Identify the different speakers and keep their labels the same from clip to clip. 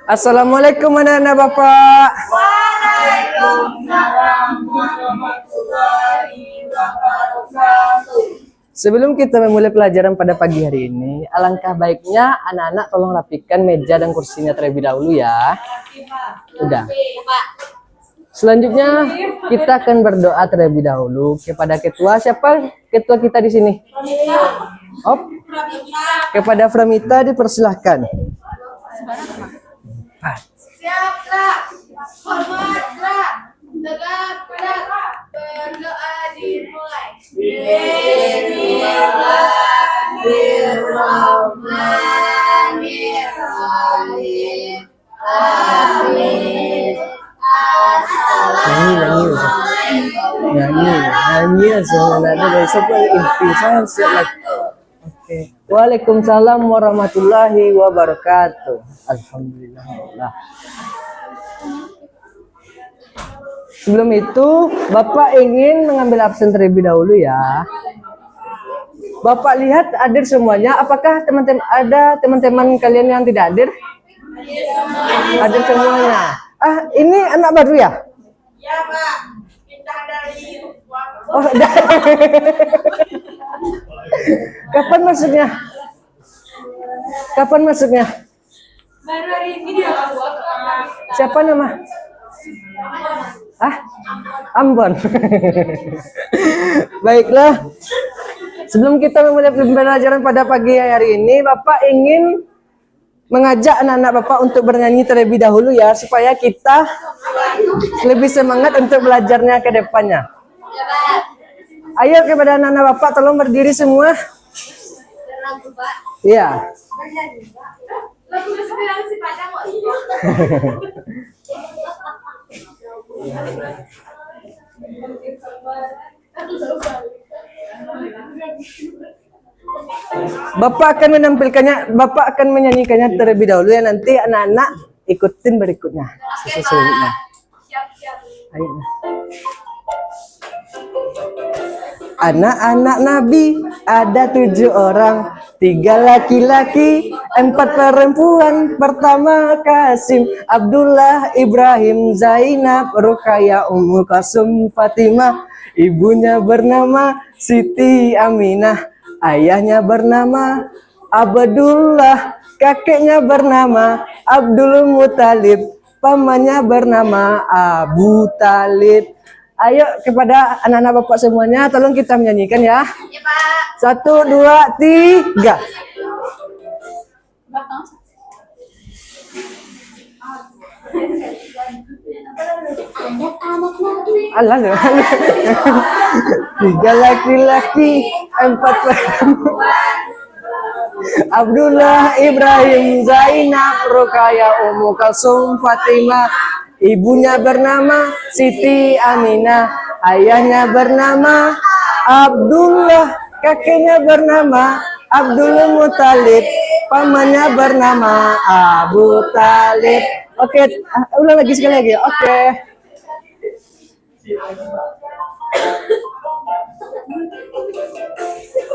Speaker 1: Assalamualaikum anak-anak Bapak.
Speaker 2: Waalaikumsalam warahmatullahi wabarakatuh.
Speaker 1: Sebelum kita memulai pelajaran pada pagi hari ini, alangkah baiknya anak-anak tolong rapikan meja dan kursinya terlebih dahulu ya. Udah. Selanjutnya kita akan berdoa terlebih dahulu kepada ketua. Siapa ketua kita di sini? Op. Kepada Framita dipersilahkan.
Speaker 2: Siaplah, hormatlah, tegaplah, berdoa dimulai. Bismillahirrahmanirrahim. Amin.
Speaker 1: Nyanyi sebenarnya besok intisan siap. Oke. Waalaikumsalam warahmatullahi wabarakatuh. Alhamdulillah. Sebelum itu, Bapak ingin mengambil absen terlebih dahulu ya. Bapak lihat hadir semuanya. Apakah teman-teman kalian yang tidak hadir? Hadir semuanya. Ini anak baru ya?
Speaker 2: Ya, Pak. Kita dari
Speaker 1: Oh, Kapan masuknya?
Speaker 2: baru hari ini dia buat.
Speaker 1: Siapa nama? Ambon. Baiklah. Sebelum kita memulai pembelajaran pada pagi hari ini, Bapak ingin mengajak anak-anak Bapak untuk bernyanyi terlebih dahulu ya, supaya kita lebih semangat untuk belajarnya ke depannya. Ayo kepada anak-anak Bapak, tolong berdiri semua. Iya.
Speaker 2: Lagu kesembilan si Padang kok.
Speaker 1: Bapak akan menyanyikannya terlebih dahulu ya, nanti anak-anak ikutin berikutnya. Selanjutnya.
Speaker 2: Siap-siap.
Speaker 1: Ayo. Anak-anak Nabi ada 7 orang, 3 laki-laki, 4 perempuan. Pertama Kasim, Abdullah, Ibrahim, Zainab, Ruqayyah, Ummu Kalsum, Fatimah. Ibunya bernama Siti Aminah, ayahnya bernama Abdullah, kakeknya bernama Abdul Muthalib, pamannya bernama Abu Talib. Ayo kepada anak-anak Bapak semuanya, tolong kita menyanyikan ya.
Speaker 2: Ya, Pak.
Speaker 1: 1, 2, 3. Alah, 3 laki-laki, 4 perempuan. Abdullah, Ibrahim, Zainab, Ruqayyah, Ummu Kalsum, Fatimah. Ibunya bernama Siti Aminah, ayahnya bernama Abdullah, kakeknya bernama Abdul Muthalib, pamannya bernama Abu Talib. Oke, ulang lagi sekali lagi. Oke.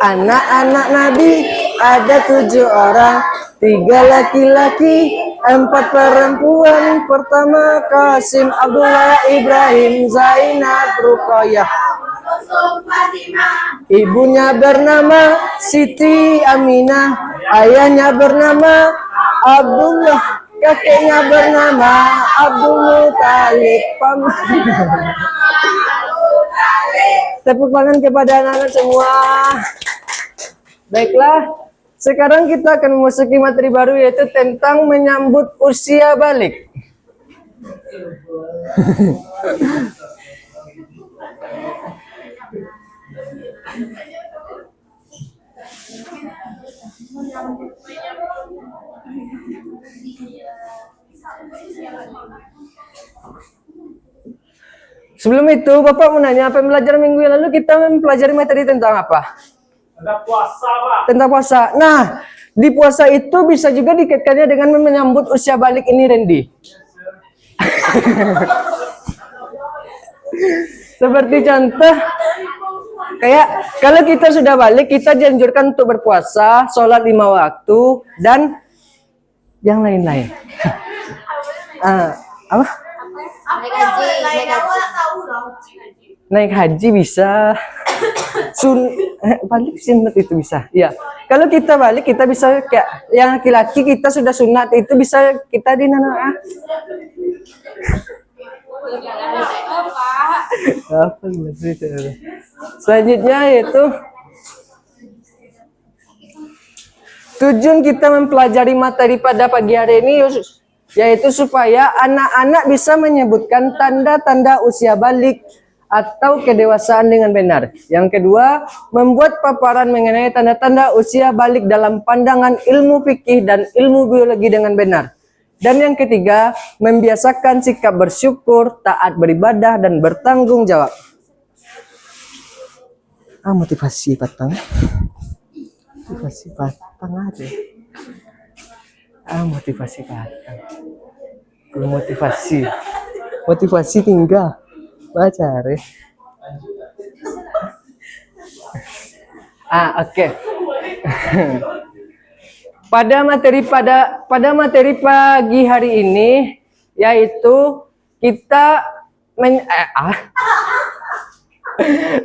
Speaker 1: Anak-anak Nabi ada 7 orang, 3 laki-laki, 4 perempuan. Pertama Kasim, Abdullah, Ibrahim, Zainab, Ruqayyah. Ibunya bernama Siti Aminah, ayahnya bernama Abdullah, kakeknya bernama Abdul Muthalib, pamannya. Tepuk tangan kepada anak-anak semua. Baiklah, sekarang kita akan memasuki materi baru, yaitu tentang menyambut usia balik. Sebelum itu, Bapak mau nanya, pembelajaran minggu yang lalu kita mempelajari materi tentang apa?
Speaker 3: Tentang puasa, Pak.
Speaker 1: Tentang puasa. Nah, di puasa itu bisa juga dikaitkannya dengan menyambut usia balik ini, Randy. Seperti contoh, kayak kalau kita sudah balik, kita dianjurkan untuk berpuasa, sholat 5 waktu, dan Yang lain-lain. Apa?
Speaker 2: Naik haji.
Speaker 1: Naik haji bisa. Balik sunat itu bisa. Ya. Kalau kita balik kita bisa kayak yang laki-laki kita sudah sunat itu bisa kita di nana. Apa gitu? Selanjutnya yaitu tujuan kita mempelajari materi pada pagi hari ini yaitu supaya anak-anak bisa menyebutkan tanda-tanda usia balik atau kedewasaan dengan benar. Yang kedua, membuat paparan mengenai tanda-tanda usia balik dalam pandangan ilmu fikih dan ilmu biologi dengan benar. Dan yang ketiga, membiasakan sikap bersyukur, taat beribadah, dan bertanggung jawab. Motivasi patang. Motivasi patang aja. Motivasi patang. Motivasi tinggal. Baca re. Oke. Pada materi pagi hari ini yaitu kita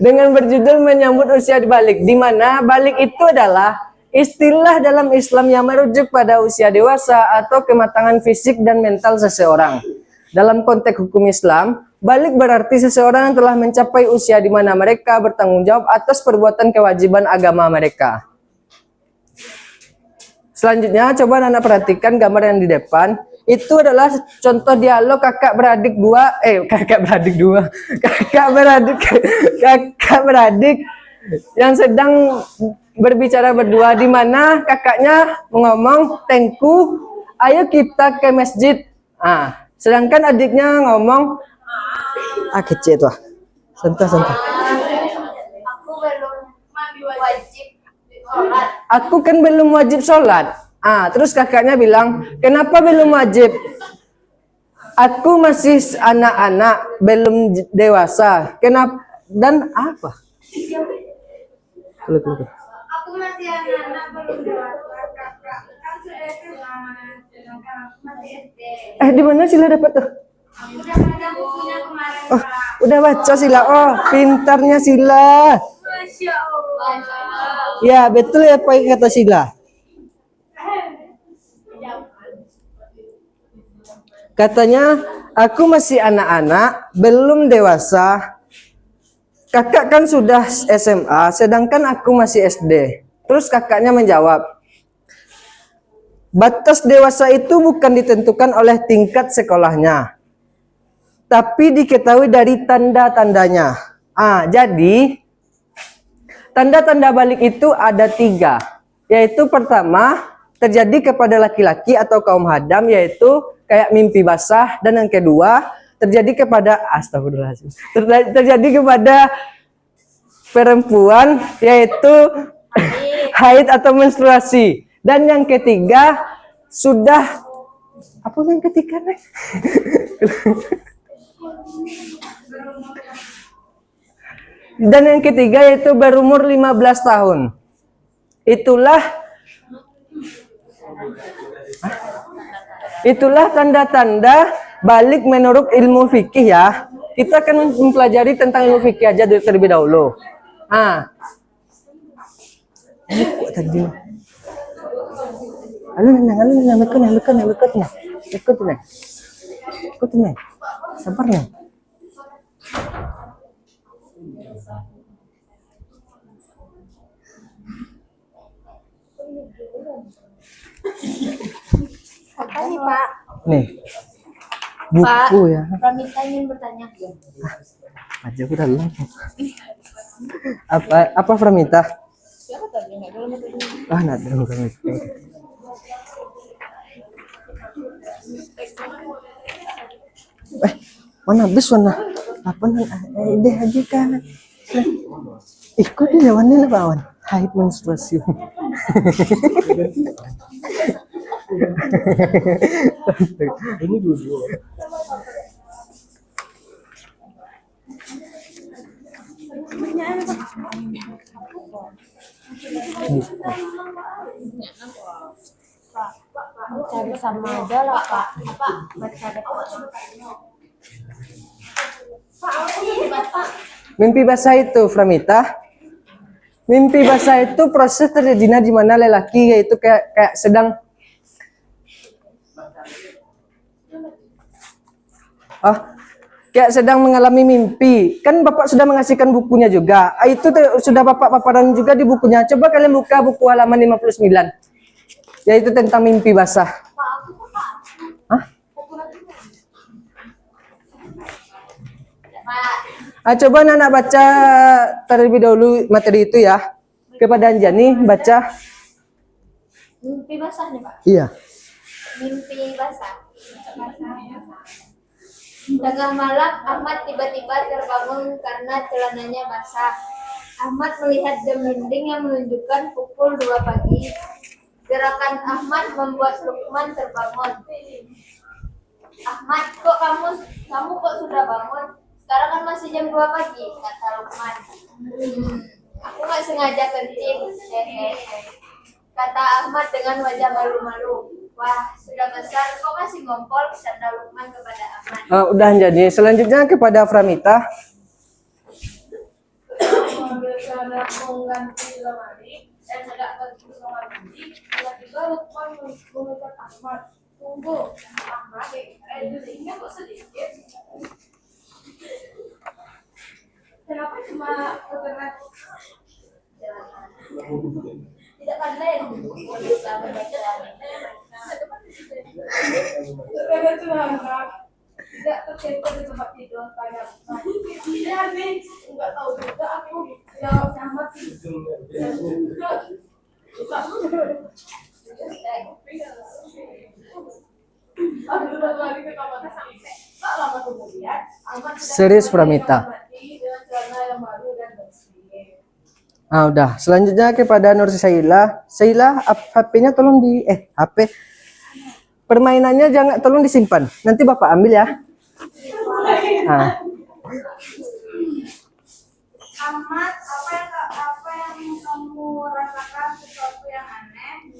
Speaker 1: dengan berjudul menyambut usia balik, di mana balik itu adalah istilah dalam Islam yang merujuk pada usia dewasa atau kematangan fisik dan mental seseorang. Dalam konteks hukum Islam, balik berarti seseorang yang telah mencapai usia di mana mereka bertanggung jawab atas perbuatan kewajiban agama mereka. Selanjutnya, coba Nana perhatikan gambar yang di depan. Itu adalah contoh dialog kakak beradik yang sedang berbicara berdua, di mana kakaknya ngomong, "Tengku, ayo kita ke masjid." Sedangkan adiknya ngomong, kecil tuh. Santai. Aku kan belum wajib sholat. Terus kakaknya bilang, "Kenapa belum wajib?" "Aku masih anak-anak, belum dewasa." "Kenapa?" Dan apa? Aku
Speaker 2: masih anak-anak, belum dewasa. Kakak kan sudah SMA, sedangkan aku masih SD.
Speaker 1: Di mana Sila dapat tuh?
Speaker 2: Aku udah baca bukunya kemarin, Kak.
Speaker 1: Udah baca Sila. Pintarnya Sila.
Speaker 2: Masya Allah.
Speaker 1: Ya, betul ya apa yang kata Sila. Katanya, "Aku masih anak-anak, belum dewasa. Kakak kan sudah SMA, sedangkan aku masih SD." Terus kakaknya menjawab, "Batas dewasa itu bukan ditentukan oleh tingkat sekolahnya, tapi diketahui dari tanda-tandanya." Jadi tanda-tanda balik itu ada 3, yaitu pertama terjadi kepada laki-laki atau kaum hadam, yaitu kayak mimpi basah, dan yang kedua terjadi kepada terjadi kepada perempuan, yaitu haid atau menstruasi, dan yang ketiga sudah apa yang ketiga nih? Dan yang ketiga yaitu berumur 15 tahun. Itulah tanda-tanda balik menurut ilmu fikih ya. Kita akan mempelajari tentang ilmu fikih aja terlebih dahulu. Ini kok tadi. Ikut. Sabar nih.
Speaker 2: Apa nih, Pak?
Speaker 1: Nih. Buku ya.
Speaker 2: Pramita ingin bertanya.
Speaker 1: Aja udah lah. Apa Pramita?
Speaker 2: Siapa tadi? Nggak dulu tadi.
Speaker 1: Nada Pramita. Mana habis warna? Apa deh aja kan? Ikut di lawannya lah kawan. Haid menstruasi. Ini dulu.
Speaker 2: Baca bersama aja lah Pak. Baca
Speaker 1: Mimpi basah itu, Framita. Mimpi basah itu proses terjadinya di mana lelaki yaitu kayak sedang kayak sedang mengalami mimpi. Kan Bapak sudah mengasihkan bukunya juga. Itu sudah Bapak paparan juga di bukunya. Coba kalian buka buku halaman 59. Yaitu tentang mimpi basah. Hah? Coba anak baca terlebih dahulu materi itu ya. Kepada Anjani baca.
Speaker 2: mimpi basah nih Pak.
Speaker 1: Iya.
Speaker 2: Mimpi basah. Tengah malam Ahmad tiba-tiba terbangun karena celananya basah. Ahmad melihat jam dinding yang menunjukkan pukul 2 pagi. Gerakan Ahmad membuat Lukman terbangun. Ahmad, kamu kok sudah bangun? Sekarang kan masih jam 2 pagi, kata Lukman. Aku nggak sengaja kencing, kata Ahmad dengan wajah malu-malu. Wah, sudah besar, kok masih ngompol, kata Lukman kepada Ahmad.
Speaker 1: Udah jadi. Selanjutnya kepada Framita.
Speaker 2: Mengambil celana mengganti lemari dan hendak pergi ke kamar mandi, tiba-tiba Lukman mengucap Ahmad. Tunggu, Ahmad, jadinya kok sedikit? Kenapa cuma terkena tidak pandai bisa membaca terkena celana tidak tercentang di tempat tidur pada tidak nih nggak tahu juga aku jawab sama sih aku udah lari ke kamar sampai tak lama kemudian Ahmad
Speaker 1: Serius Framita.
Speaker 2: dengan celana yang baru dan bersih.
Speaker 1: Udah. Selanjutnya kepada Nur Saila. Saila, HP-nya tolong HP. Permainannya jangan tolong disimpan. Nanti Bapak ambil ya.
Speaker 2: Ahmad, apa yang kamu rasakan sesuatu yang aneh?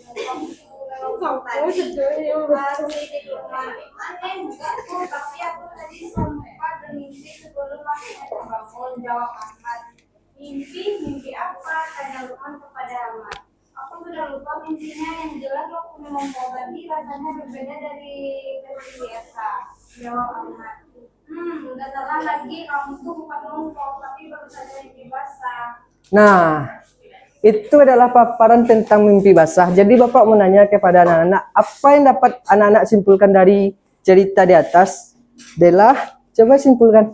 Speaker 2: Kamu tadi masih di rumah. Aneh enggak tuh, tapi aku tadi sempat bermimpi sebelum akhirnya terbangun. Jawab Ahmad. Mimpi apa? Tanya Lukman kepada Ahmad. Aku sudah lupa mimpinya, yang jelas waktu minum obat tadi rasanya berbeda dari biasa. Jawab Ahmad. Udah salah lagi, kamu tuh bukan numpuk, tapi baru saja mimpi basah.
Speaker 1: Nah, itu adalah paparan tentang mimpi basah. Jadi Bapak mau nanya kepada anak-anak, apa yang dapat anak-anak simpulkan dari cerita di atas? Dela, coba simpulkan.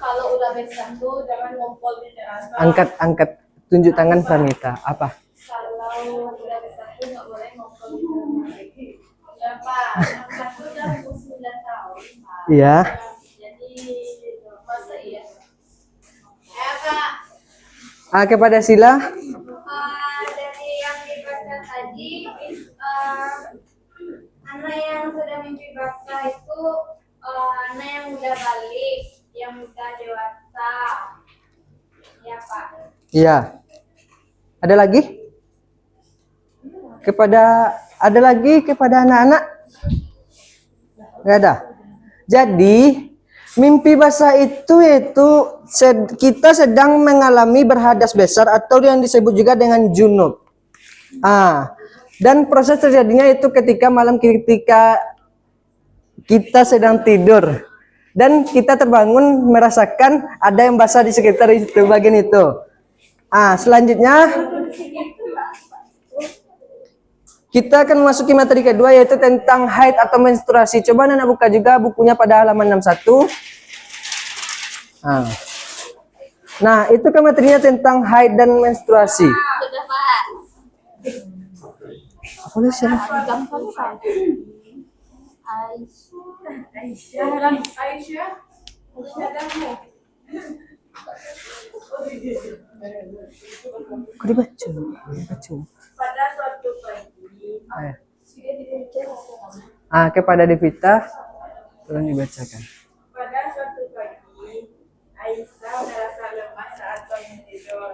Speaker 2: Kalau udah besar tuh jangan ngompol di teras.
Speaker 1: Angkat, tunjuk tangan Framita. Apa?
Speaker 2: Kalau udah besar tuh nggak boleh ngompol di teras. Ya Pak, anak aku udah 9 tahun Pak.
Speaker 1: Iya.
Speaker 2: Jadi masa iya? Ya Pak.
Speaker 1: Kepada Sila.
Speaker 2: Dari yang dibaca tadi, anak yang sudah mimpi basah itu anak yang udah balik, yang udah dewasa. Ya Pak.
Speaker 1: Iya. Ada lagi? Ada lagi kepada anak-anak? Nggak ada. Jadi mimpi basah itu yaitu kita sedang mengalami berhadas besar atau yang disebut juga dengan junub. Dan proses terjadinya itu ketika kita sedang tidur dan kita terbangun merasakan ada yang basah di sekitar itu bagian itu. Selanjutnya kita akan memasuki materi kedua yaitu tentang haid atau menstruasi. Coba anak buka juga bukunya pada halaman 61. Nah, itu kan materinya tentang haid dan menstruasi.
Speaker 2: Sudah Pak.
Speaker 1: Apa sih?
Speaker 2: Gampang Pak. Aisyah.
Speaker 1: Kok dibaca?
Speaker 2: Pada suatu pagi.
Speaker 1: Kepada Devita, tolong dibacakan.
Speaker 2: Pada suatu pagi, Aisyah merasa lemas saat bangun tidur.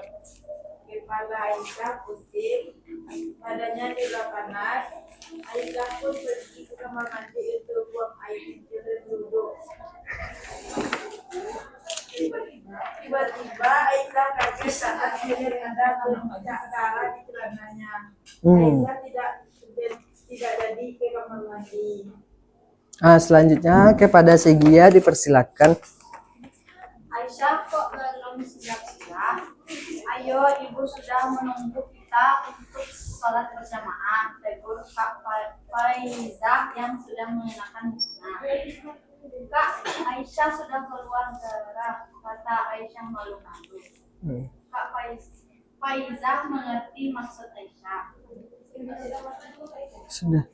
Speaker 2: Kepala Aisyah pusing, Padanya juga panas. Aisyah pun pergi ke kamar mandi untuk buang air kecil dan duduk. Tiba-tiba Aisyah kaget saat melihat ada bercak darah di celananya. Aisyah tidak jadi ke kamar mandi.
Speaker 1: Selanjutnya kepada Segia dipersilakan.
Speaker 2: Aisyah, kok belum siap-siap? Ayo, ibu sudah menunggu kita untuk sholat berjamaah. Tegur Kak Faizah yang sudah mengenakan busana. Kak, Aisyah sudah keluar darah, kata Aisyah malu-malu. Kak Faizah mengerti maksud Aisyah.
Speaker 1: Sudah.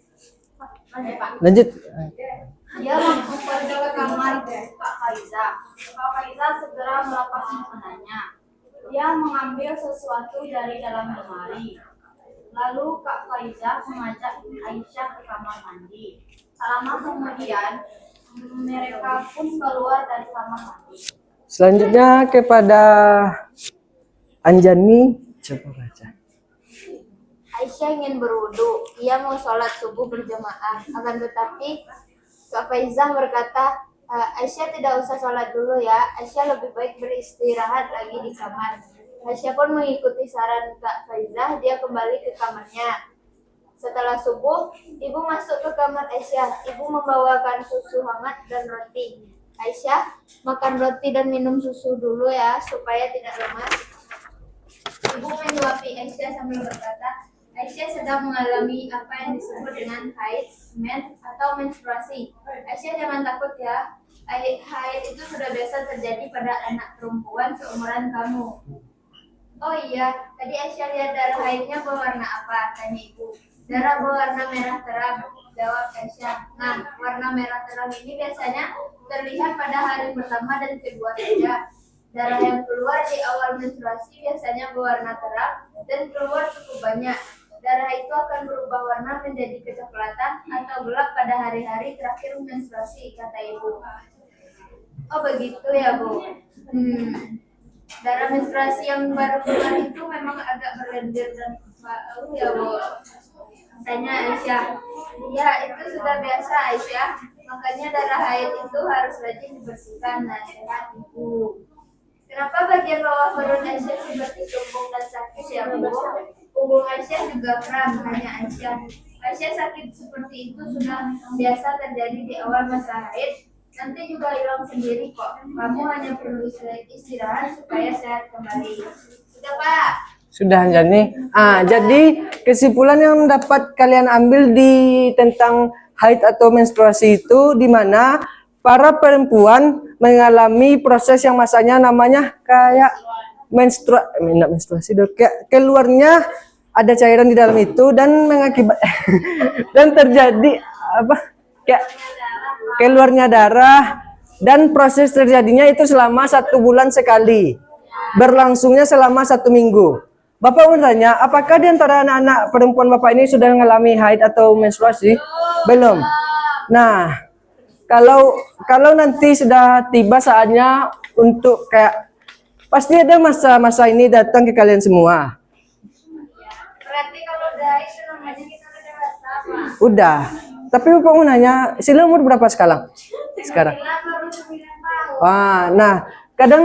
Speaker 1: Lanjut.
Speaker 2: Dia langsung pergi ke kamar Kak Faizah. Kak Faizah segera melepas mukenanya. Dia mengambil sesuatu dari dalam lemari. Lalu Kak Faizah mengajak Aisyah ke kamar mandi. Lama kemudian mereka pun keluar dari kamar mandi.
Speaker 1: Selanjutnya kepada Anjani, coba baca.
Speaker 2: Aisyah ingin berwudu. Ia mau sholat subuh berjamaah. Akan tetapi Kak Faizah berkata, Aisyah tidak usah sholat dulu ya. Aisyah lebih baik beristirahat lagi di kamar. Aisyah pun mengikuti saran Kak Faizah. Dia kembali ke kamarnya. Setelah subuh, ibu masuk ke kamar Aisyah. Ibu membawakan susu hangat dan roti. Aisyah, makan roti dan minum susu dulu ya, supaya tidak lemas. Ibu menyuapi Aisyah sambil berkata, Aisyah sedang mengalami apa yang disebut dengan haid, atau menstruasi. Aisyah jangan takut ya. Haid itu sudah biasa terjadi pada anak perempuan seumuran kamu. Oh iya, tadi Aisyah lihat darah haidnya berwarna apa? Tanya ibu. Darah berwarna merah terang, jawab Aisyah. Nah, warna merah terang ini biasanya terlihat pada hari pertama dan kedua saja. Darah yang keluar di awal menstruasi biasanya berwarna terang dan keluar cukup banyak. Darah itu akan berubah warna menjadi kecoklatan atau gelap pada hari-hari terakhir menstruasi, kata ibu. Oh begitu ya Bu. Darah menstruasi yang baru keluar itu memang agak berlendir dan bau ya Bu. Tanya Aisyah. Iya, itu sudah biasa Aisyah. Makanya darah haid itu harus rajin dibersihkan, nasihat ibu. Kenapa bagian bawah perut Aisyah seperti tumbung dan sakit ya Bu? Punggung Aisyah juga kram, hanya Aisyah. Aisyah sakit seperti itu sudah biasa terjadi di awal masa haid. Nanti juga hilang sendiri kok. Kamu hanya perlu istirahat supaya sehat kembali. Sudah Pak?
Speaker 1: Sudah Anjani. Jadi kesimpulan yang dapat kalian ambil di tentang haid atau menstruasi itu di mana para perempuan mengalami proses yang masanya namanya kayak menstruasi kayak keluarnya ada cairan di dalam itu dan mengakibat dan terjadi kayak keluarnya darah dan proses terjadinya itu selama 1 bulan sekali, berlangsungnya selama 1 minggu. Bapak mau tanya, apakah di antara anak-anak perempuan Bapak ini sudah mengalami haid atau menstruasi? Belum. Nah, kalau nanti sudah tiba saatnya untuk kayak pasti ada masa-masa ini datang ke kalian semua.
Speaker 2: Berarti kalau udah itu namanya kita udah dewasa Pak.
Speaker 1: Udah. Tapi Bapak mau nanya, Sila umur berapa sekarang? Sekarang.
Speaker 2: Baru 9 tahun.
Speaker 1: Nah, kadang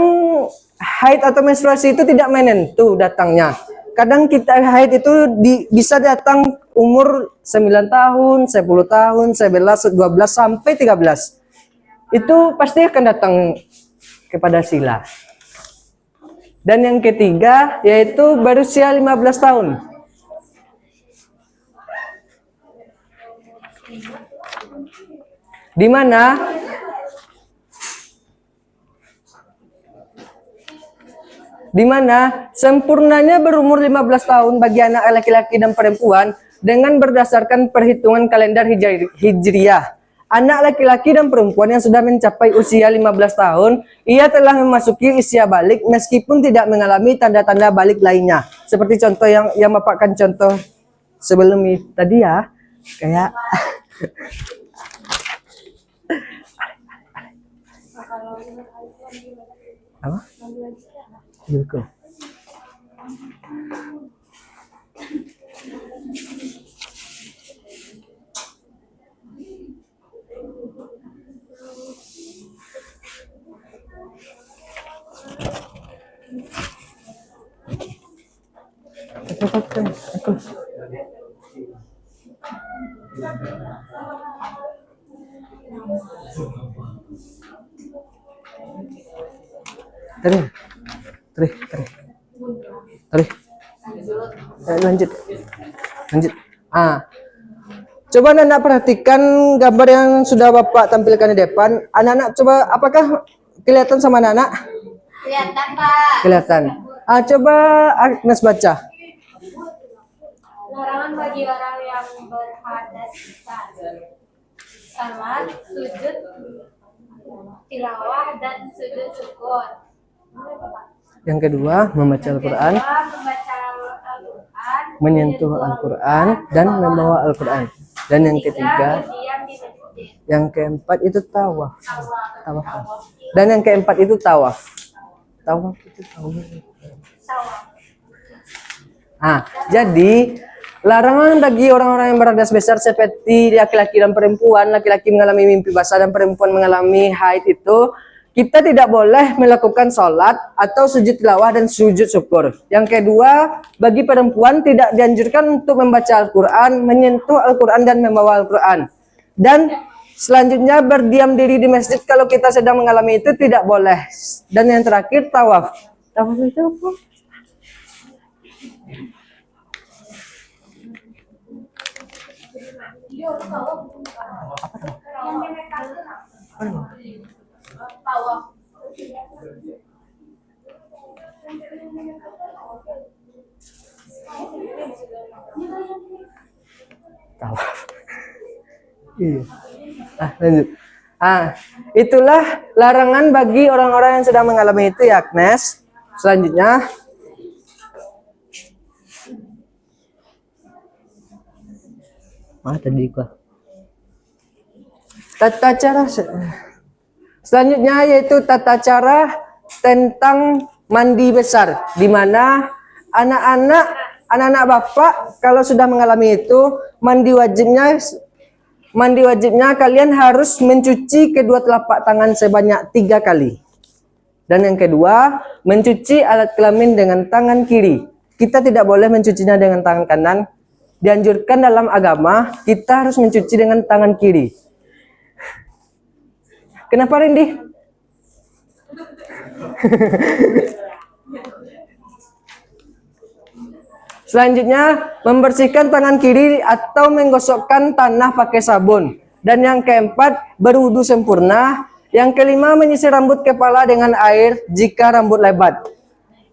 Speaker 1: haid atau menstruasi itu tidak menentu datangnya. Kadang kita haid itu bisa datang umur 9 tahun, 10 tahun, 11, 12 sampai 13. Itu pasti akan datang kepada Sila. Dan yang ketiga yaitu berusia 15 tahun. Di mana sempurnanya berumur 15 tahun bagi anak laki-laki dan perempuan dengan berdasarkan perhitungan kalender Hijriah. Anak laki-laki dan perempuan yang sudah mencapai usia 15 tahun, ia telah memasuki usia balik meskipun tidak mengalami tanda-tanda balik lainnya. Seperti contoh yang Bapak kan contoh sebelum tadi ya, kayak apa? Yuko. Dapatkan aku. Tarik. Lanjut. Coba anak-anak perhatikan gambar yang sudah Bapak tampilkan di depan. Anak-anak coba, apakah kelihatan sama anak-anak?
Speaker 2: Kelihatan, Pak.
Speaker 1: Kelihatan. Coba Agnes baca.
Speaker 2: Larangan bagi orang yang berhadas salat, sujud tilawah dan sujud syukur.
Speaker 1: Yang kedua, membaca Al-Quran,
Speaker 2: Membaca Al-Quran,
Speaker 1: menyentuh Al-Quran, dan membawa Al-Quran. Dan yang ketiga,
Speaker 2: berdiam di masjid.
Speaker 1: yang keempat itu tawaf. Dan yang keempat itu tawaf. Tawaf itu tawaf. Jadi larangan bagi orang-orang yang berhadas besar seperti laki-laki dan perempuan, laki-laki mengalami mimpi basah dan perempuan mengalami haid itu, kita tidak boleh melakukan sholat atau sujud tilawah dan sujud syukur. Yang kedua, bagi perempuan tidak dianjurkan untuk membaca Al-Quran, menyentuh Al-Quran dan membawa Al-Quran. Dan selanjutnya berdiam diri di masjid kalau kita sedang mengalami itu tidak boleh. Dan yang terakhir tawaf. Tawaf itu apa? Tawaf. Iya. Lanjut. Itulah larangan bagi orang-orang yang sedang mengalami itu ya, Agnes. Selanjutnya, tadi gua. Tata cara selanjutnya yaitu tata cara tentang mandi besar, di mana anak-anak Bapak kalau sudah mengalami itu mandi wajibnya kalian harus mencuci kedua telapak tangan sebanyak 3 kali. Dan yang kedua, mencuci alat kelamin dengan tangan kiri. Kita tidak boleh mencucinya dengan tangan kanan. Dianjurkan dalam agama kita harus mencuci dengan tangan kiri. Kenapa, Rindi? Selanjutnya, membersihkan tangan kiri atau menggosokkan tanah pakai sabun. Dan yang keempat, berwudu sempurna. Yang kelima, menyisir rambut kepala dengan air jika rambut lebat.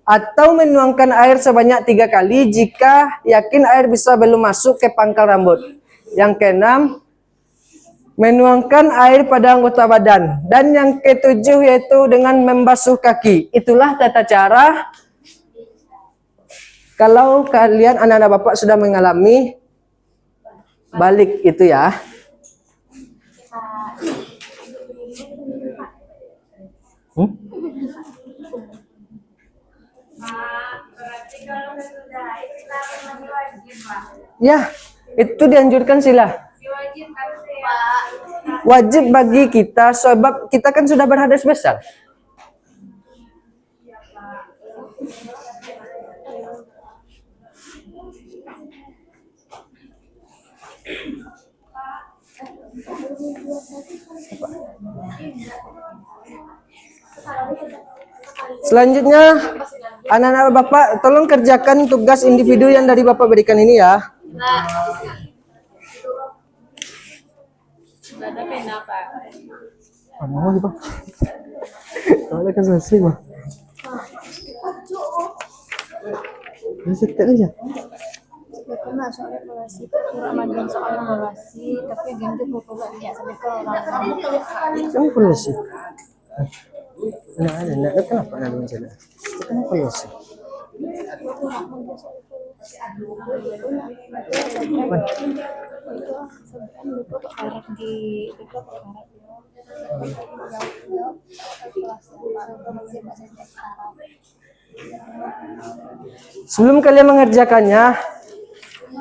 Speaker 1: Atau menuangkan air sebanyak 3 kali jika yakin air bisa belum masuk ke pangkal rambut. Yang keenam, menuangkan air pada anggota badan. Dan yang ketujuh yaitu dengan membasuh kaki. Itulah tata cara kalau kalian anak-anak Bapak sudah mengalami balik itu ya.
Speaker 2: Berarti kalau sudah haid kita mandi wajib, Pak.
Speaker 1: Ya, itu dianjurkan sila.
Speaker 2: Wajib kan, Pak?
Speaker 1: Wajib bagi kita sebab kita kan sudah berhadas besar. Selanjutnya, anak-anak Bapak tolong kerjakan tugas individu yang dari Bapak berikan ini ya.
Speaker 2: Ada pena, Pak.
Speaker 1: Mau Pak? Kalau kan selesai mah. Setel aja.
Speaker 4: Pernah soal evaluasi Ramadan soal evaluasi tapi ganti pokoknya ya sampai ke orang
Speaker 1: Kamu evaluasi? Nah, kenapa ada masalah? Kenapa evaluasi? Sebelum kalian mengerjakannya,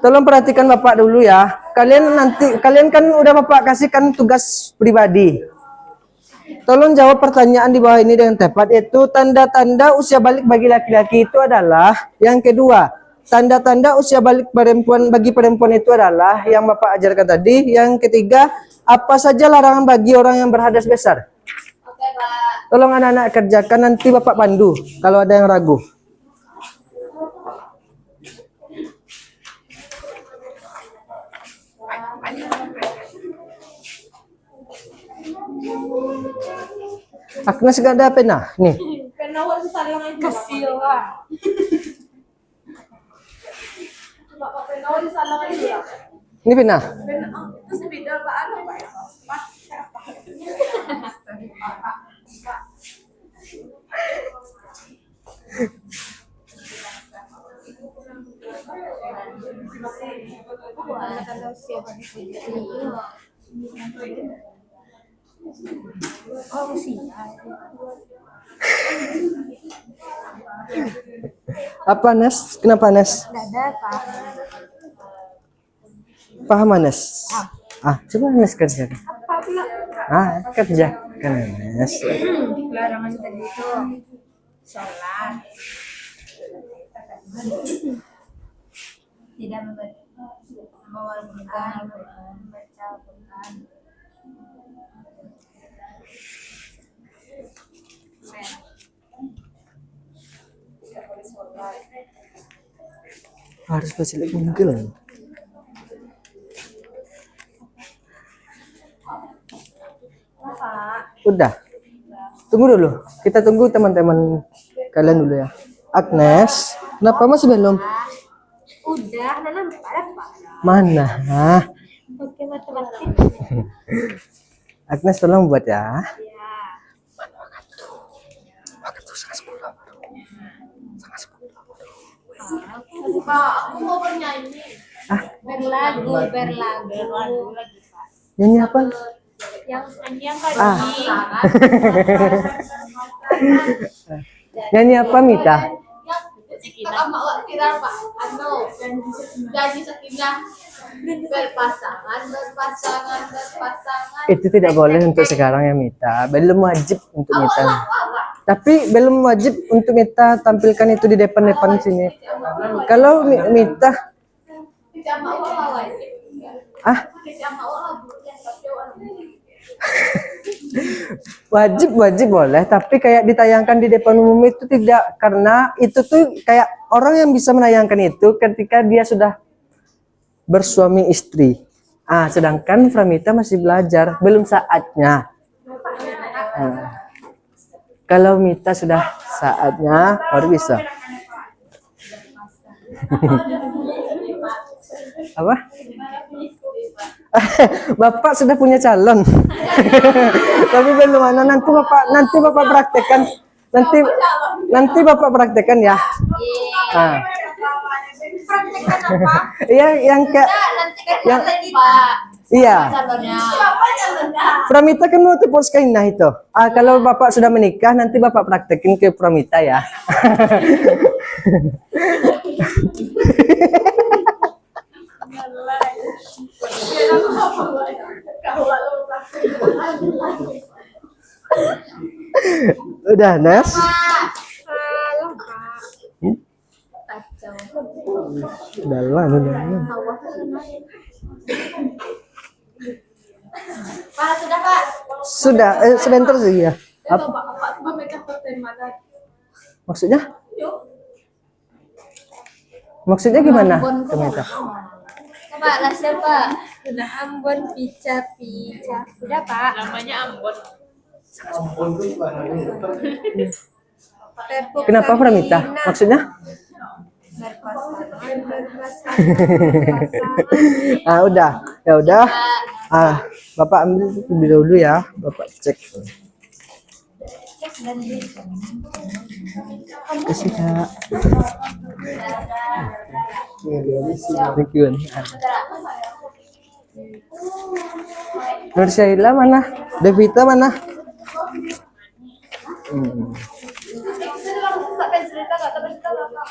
Speaker 1: tolong perhatikan Bapak dulu ya. Kalian kan udah Bapak kasihkan tugas pribadi. Tolong jawab pertanyaan di bawah ini dengan tepat, yaitu tanda-tanda usia balik bagi laki-laki itu adalah yang kedua, tanda-tanda usia balik perempuan bagi perempuan itu adalah yang Bapak ajarkan tadi. Yang ketiga, apa saja larangan bagi orang yang berhadas besar?
Speaker 2: Oke, Pak.
Speaker 1: Tolong anak-anak kerjakan, nanti Bapak pandu kalau ada yang ragu. Agnes gak ada pena? Nih.
Speaker 4: Kasih Pak.
Speaker 1: Ini pena.
Speaker 4: Kalau siapa itu. Oh, siap.
Speaker 1: Apa Nes? Kenapa Nes?
Speaker 4: Dada, Pak.
Speaker 1: Paham Nes? Coba Nes kerjakan.
Speaker 4: Apa pula?
Speaker 1: Kerjakan Nes.
Speaker 4: Larangan tadi itu sholat. Tidak membawa Al-Quran, membaca Al-Quran.
Speaker 1: Harus baca lagi Google. Udah. Tunggu dulu. Kita tunggu teman-teman kalian dulu ya. Agnes, kenapa masih belum?
Speaker 4: Udah, Nana pada Pak.
Speaker 1: Mana?
Speaker 4: Oke, matematik.
Speaker 1: Agnes tolong buat ya.
Speaker 4: Ya.
Speaker 2: Pak, aku mau bernyanyi.
Speaker 4: Berlagu. Lagi, Pak.
Speaker 1: Nyanyi apa?
Speaker 4: Yang tadi.
Speaker 1: Nyanyi apa Mita?
Speaker 2: Sama awak kira Pak. Janji sakinah. Berpasangan.
Speaker 1: Itu tidak boleh untuk sekarang ya Mita. Belum wajib untuk Mita. Tapi belum wajib untuk Mita tampilkan itu di depan-depan sini. Kalau Mita,
Speaker 2: Sama awak wajib. Sama awak
Speaker 1: wajib boleh, tapi kayak ditayangkan di depan umum itu tidak, karena itu tuh kayak orang yang bisa menayangkan itu ketika dia sudah bersuami istri. Sedangkan Pramita masih belajar, belum saatnya. Kalau Mita sudah saatnya, baru bisa. Apa? Bapak sudah punya calon. Tapi belum mana, nanti Bapak praktekkan. Nanti Bapak praktekkan ya. Iya, yang kayak yang iya. Pramita kan mau tepuk nah itu. Kalau Bapak sudah menikah, nanti Bapak praktekin ke Pramita ya. Udah, Nes? Udah lah.
Speaker 2: Pak, sudah Pak.
Speaker 1: Sudah, sebentar sih ya. Maksudnya? Maksudnya gimana? Pramita?
Speaker 4: Pak, Lasya Pak. Sudah Ambon, pica. Sudah Pak.
Speaker 1: Kenapa Pramita? Maksudnya? Udah. Ya udah. Bapak ambil lebih dahulu ya. Bapak cek. Kasih Kak. Thank you. Nur Syaila mana? Devita mana?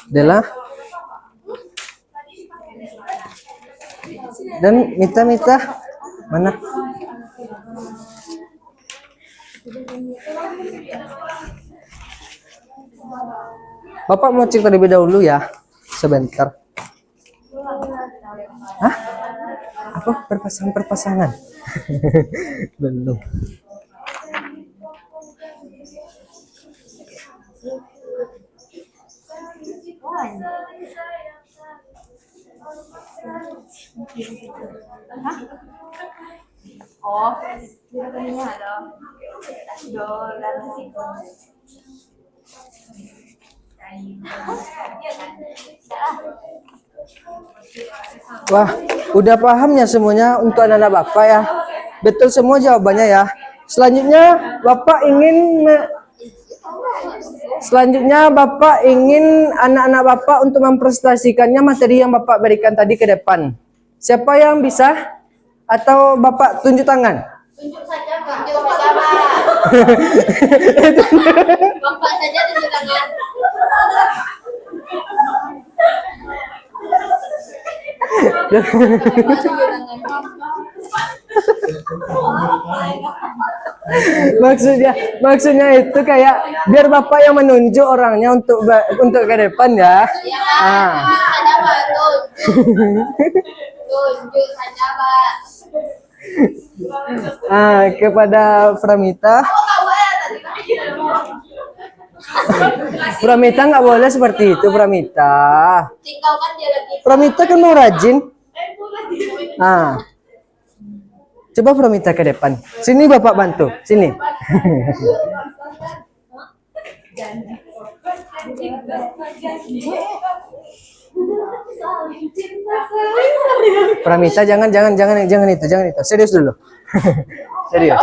Speaker 1: Dela. Dan Mita mana? Bapak mau cek terlebih dahulu ya, sebentar. Hah? Apa perpasangan? Belum.
Speaker 2: Oh, ini ada dolar situ.
Speaker 1: Wah, udah pahamnya semuanya untuk anak-anak Bapak ya. Betul semua jawabannya ya. Selanjutnya Bapak ingin anak-anak Bapak untuk mempresentasikannya materi yang Bapak berikan tadi ke depan. Siapa yang bisa? Atau Bapak tunjuk tangan?
Speaker 2: Tunjuk saja, Pak. Tunjuk saja, Pak. Bapak saja tunjuk tangan.
Speaker 1: maksudnya itu kayak biar Bapak yang menunjuk orangnya untuk ke depan ya.
Speaker 2: Ya, tunjuk saja, Pak. Tunjuk saja, Pak.
Speaker 1: Kepada Pramita.
Speaker 2: Tahu ya tadi.
Speaker 1: Pramita nggak boleh seperti itu, Pramita.
Speaker 2: Tinggalkan dia lagi.
Speaker 1: Pramita kan mau rajin. Coba Pramita ke depan. Sini Bapak bantu. Sini. Pramita jangan itu. Serius dulu. Serius.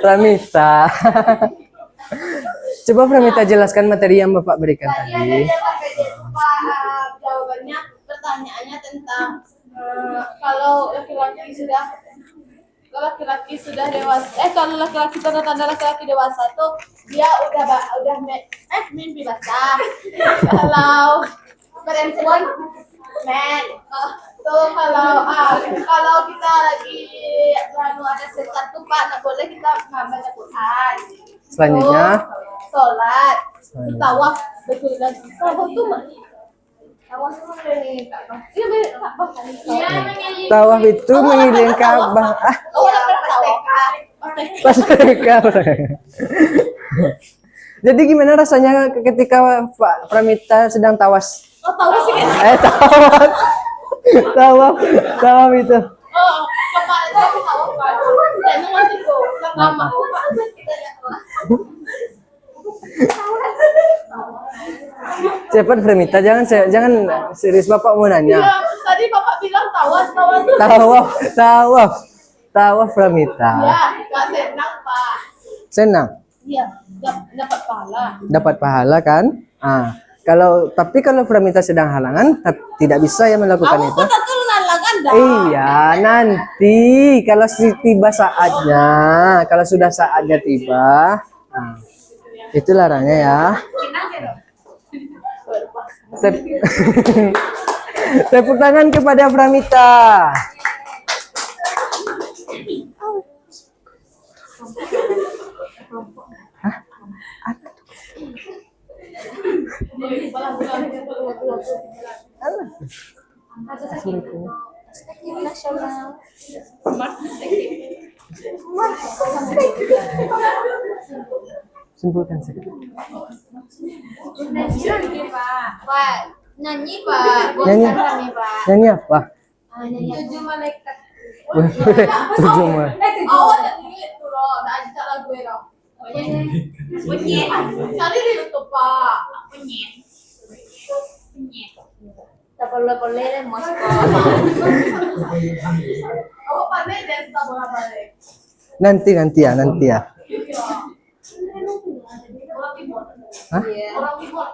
Speaker 1: Pramita. Coba Pramita jelaskan materi yang Bapak berikan tadi.
Speaker 2: Jawabannya pertanyaannya tentang kalau laki-laki sudah dewasa, kalau laki-laki tanda-tanda laki-laki dewasa tuh dia udah mimpi basah. Kalau perempuan tuh kalau kita lagi ada sesuatu tuh Pak, nggak boleh kita baca Quran.
Speaker 1: Selanjutnya
Speaker 2: Sholat, tawaf, betul kan? Tawaf tuh tawaf itu mengelilingi Ka'bah. Iya,
Speaker 1: tawaf itu mengelilingi Ka'bah.
Speaker 2: Oh, tawaf.
Speaker 1: Pas mereka. Jadi gimana rasanya ketika Pak Pramita sedang tawas?
Speaker 2: Oh, tawaf sih kan?
Speaker 1: Tawaf itu.
Speaker 2: Oh, kemarin aku tawaf kan. Dan nanti kok lama.
Speaker 1: Cepat Pramita, jangan serius, Bapak mau nanya.
Speaker 2: Iya, tadi Bapak bilang tawaf.
Speaker 1: Tawaf Pramita.
Speaker 2: Ya, nggak senang Pak.
Speaker 1: Senang.
Speaker 2: Iya, dapat pahala.
Speaker 1: Dapat pahala kan? Tapi kalau Pramita sedang halangan, tidak bisa ya melakukan itu.
Speaker 2: Kok turun halangan dah?
Speaker 1: Iya, nanti kalau tiba saatnya, kalau sudah saatnya tiba, itu larangnya ya. Tepuk tangan kepada Pramita.
Speaker 4: Nasional.
Speaker 1: Simpulkan sedikit.
Speaker 2: Pak, nyanyi Pak.
Speaker 1: Nyanyi.
Speaker 2: Bosan kami Pak.
Speaker 1: Nyanyi apa?
Speaker 2: Nyanyi 7 malaikat.
Speaker 1: 7 malaikat.
Speaker 2: Oh, nyanyi itu loh. Dah ajak lagu itu. Bunyi. Cari di YouTube Pak. Bunyi. Tak boleh deh Moskow. Oh, pandai dance tak boleh balik.
Speaker 1: Nanti ya. Hah?
Speaker 2: Orang timur.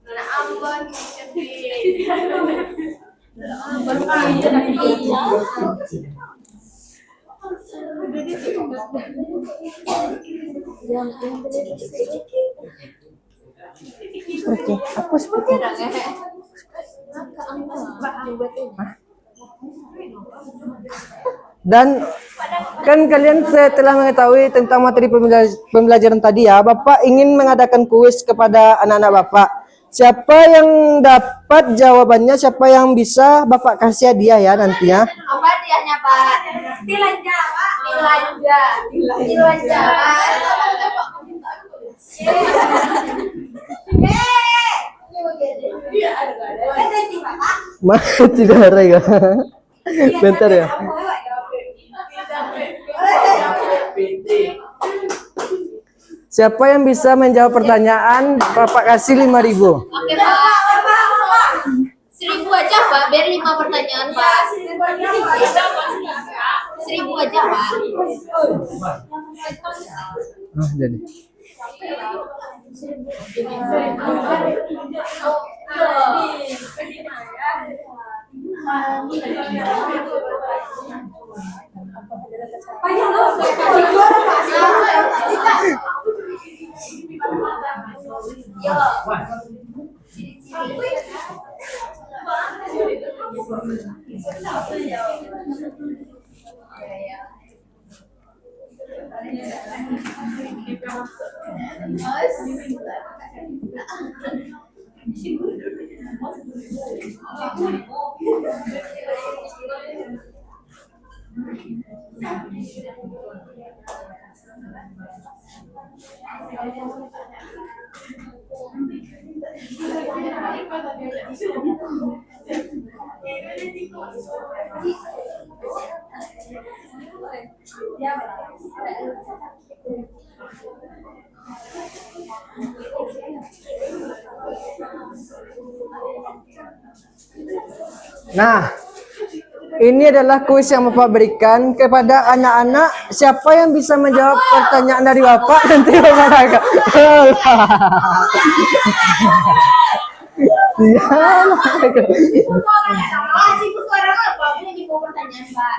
Speaker 2: Nah, Ambon,
Speaker 1: Oke, apa seperti dan Kan kalian telah mengetahui tentang materi pembelajaran tadi ya. Bapak ingin mengadakan kuis kepada anak-anak Bapak. Siapa yang dapat jawabannya, siapa yang bisa Bapak kasih hadiah ya nantinya.
Speaker 2: Apa hadiahnya, Pak? Dilanja, Pak. Dilanja.
Speaker 1: Mas tidak ada ya. Bentar ya. Siapa yang bisa menjawab pertanyaan, Bapak kasih 5.000.
Speaker 2: Oke, Pak. 1.000 aja, Pak. Biar 5 pertanyaan, Pak. 1.000 aja, Pak.
Speaker 1: Jadi. Nah, ini adalah kuis yang Bapak berikan kepada anak-anak. Siapa yang bisa menjawab pertanyaan dari Bapak nanti Bapak agak.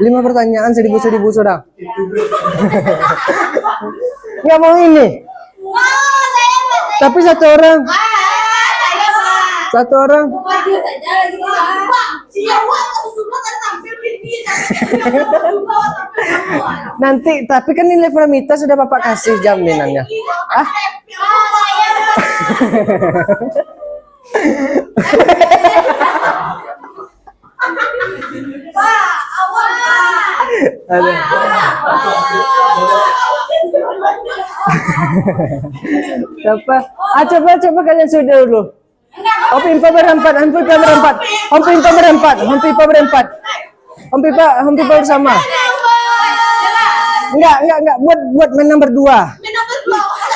Speaker 1: Lima pertanyaan 1.000 sudah. Nggak mau ini. Tapi satu orang. Satu orang. Nanti, tapi kan nilai Pramita sudah Bapak kasih jaminannya. Ah? Ada. Siapa? Coba kalian sudah dulu. Om Pipa berempat. Om Pipa bersama. Enggak. Buat main nomor 2.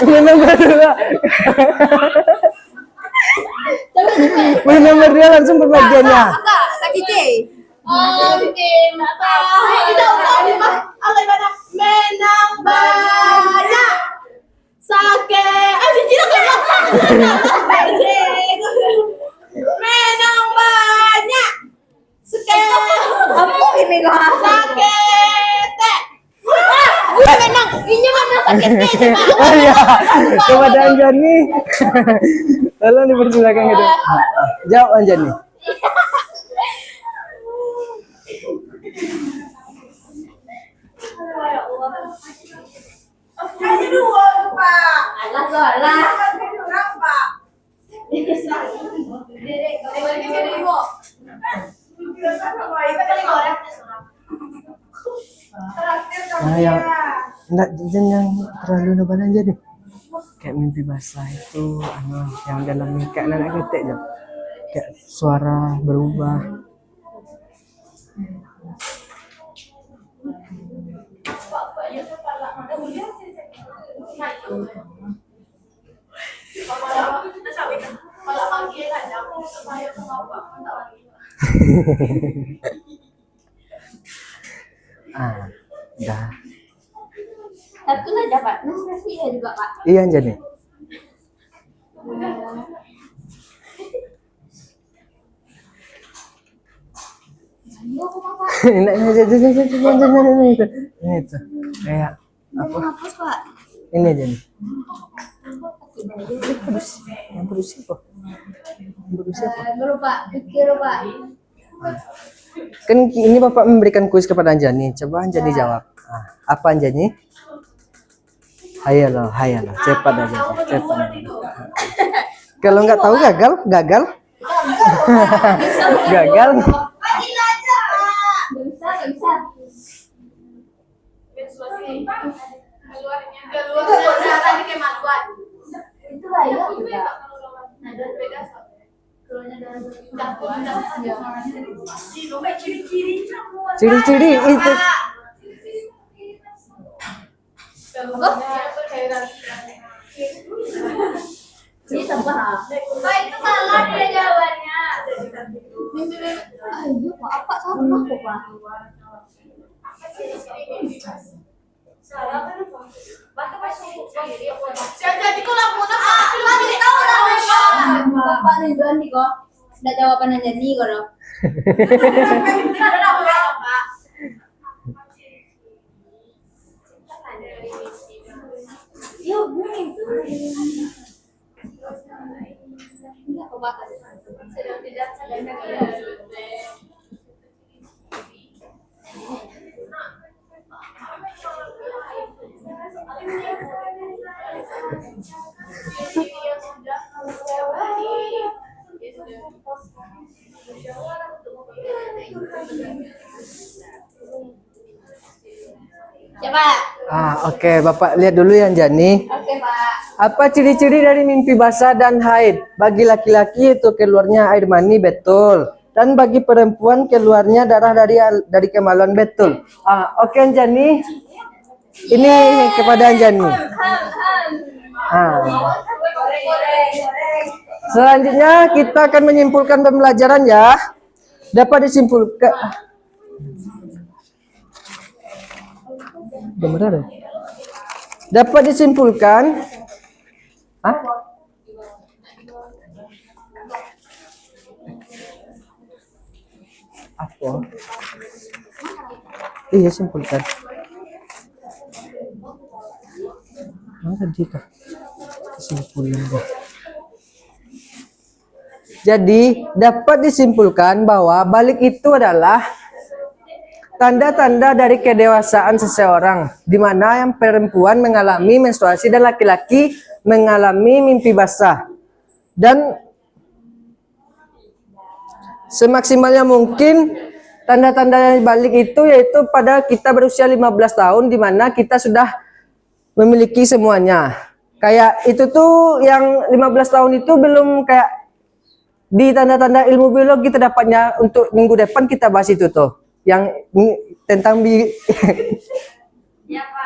Speaker 1: Main nomor 2. Main nomor 2 langsung pembagiannya.
Speaker 2: Kak Cici. Oke, tidak usah menang banyak. Sake. Cici menang banyak. Sake. Apa ini kok? Sake. Gue menang. Ini menang sake.
Speaker 1: Oh iya. Kepada Anjani. Tolong dipersilakan gitu. Jawab Anjani.
Speaker 2: Kasih dua, Pak. Alah. Berapa?
Speaker 1: Nah, yang terlalu lebar aja deh. Kayak mimpi basah itu, yang dalam kayak anak ketek aja. Kayak suara berubah. Dah.
Speaker 2: Satu saja, Pak. Nasi ya juga, Pak.
Speaker 1: Iya jadi. Ini itu. Kayak apa?
Speaker 2: Pak?
Speaker 1: Ini aja nih. Yang produksi siapa?
Speaker 2: Pak. Pikir, Pak.
Speaker 1: Kan ini Bapak memberikan kuis kepada Anjani. Coba Anjani jawab. Apa Anjani? Ayo loh, cepat aja, cepat. Kalau nggak tahu gagal, gagal. Gagal.
Speaker 2: Panggil aja, Kak.
Speaker 4: Gak bisa.
Speaker 2: Keluarnya tadi kemaluan.
Speaker 4: Itu bahaya juga. Nah, dan beda keluarnya
Speaker 1: Ciri-ciri itu.
Speaker 4: Ini tambah.
Speaker 2: Pak, itu salah dia jawabannya.
Speaker 4: Ayo, apa sama kok, Pak?
Speaker 2: Jadi kok laporan masih tahu namanya.
Speaker 4: Bapak Ridwan nih kok. Sudah jawaban aja nih kok. Dok. Yuk, bunyi. Enggak kok, Pak.
Speaker 2: Sedang tidak sadarkan.
Speaker 4: Coba.
Speaker 1: Oke, Bapak lihat dulu ya Anjani.
Speaker 4: Oke, Pak.
Speaker 1: Apa ciri-ciri dari mimpi basah dan haid? Bagi laki-laki itu keluarnya air mani, betul. Dan bagi perempuan keluarnya darah dari kemaluan, betul. Oke Anjani. Ini kepada Anjani. Selanjutnya kita akan menyimpulkan pembelajaran ya. Dapat disimpulkan. Benar. Dapat disimpulkan. Apa? Iya, simpulkan. Mana dia? Kesimpulan. Jadi dapat disimpulkan bahwa balik itu adalah tanda-tanda dari kedewasaan seseorang, di mana yang perempuan mengalami menstruasi dan laki-laki mengalami mimpi basah. Dan semaksimalnya mungkin tanda-tanda balik itu yaitu pada kita berusia 15 tahun, di mana kita sudah memiliki semuanya. Kayak itu tuh yang 15 tahun itu belum kayak di tanda-tanda ilmu biologi, kita dapatnya untuk minggu depan kita bahas itu tuh. Yang tentang
Speaker 2: Ya, Pak.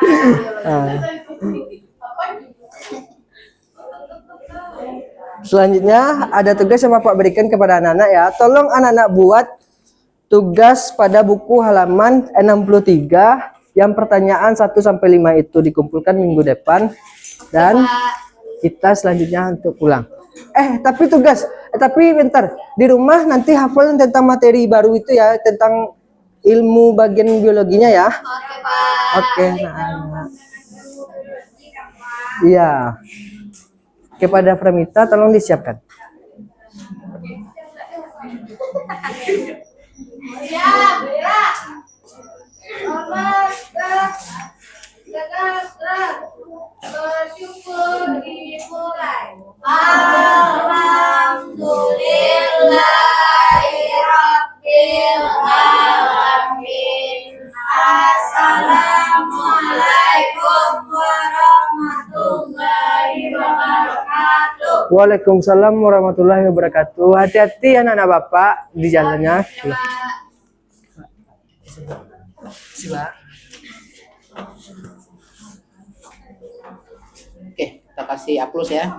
Speaker 1: Selanjutnya ada tugas yang Bapak berikan kepada anak-anak ya. Tolong anak-anak buat tugas pada buku halaman 63 yang pertanyaan 1 sampai 5 itu dikumpulkan minggu depan dan kita selanjutnya untuk pulang. Tapi bentar, di rumah nanti hafal tentang materi baru itu ya, tentang ilmu bagian biologinya ya.
Speaker 2: Oke, Pak.
Speaker 1: Oke, anak-anak. Iya. Kepada Framita tolong disiapkan.
Speaker 2: Siap, gerak. Hormat, gerak. Gerak. Bersyukur dimulai. Alhamdulillahirabbil alamin. Assalamualaikum warahmatullahi wabarakatuh.
Speaker 1: Waalaikumsalam warahmatullahi wabarakatuh. Hati-hati anak-anak Bapak di jalannya.
Speaker 5: Oke, kita kasih applause ya.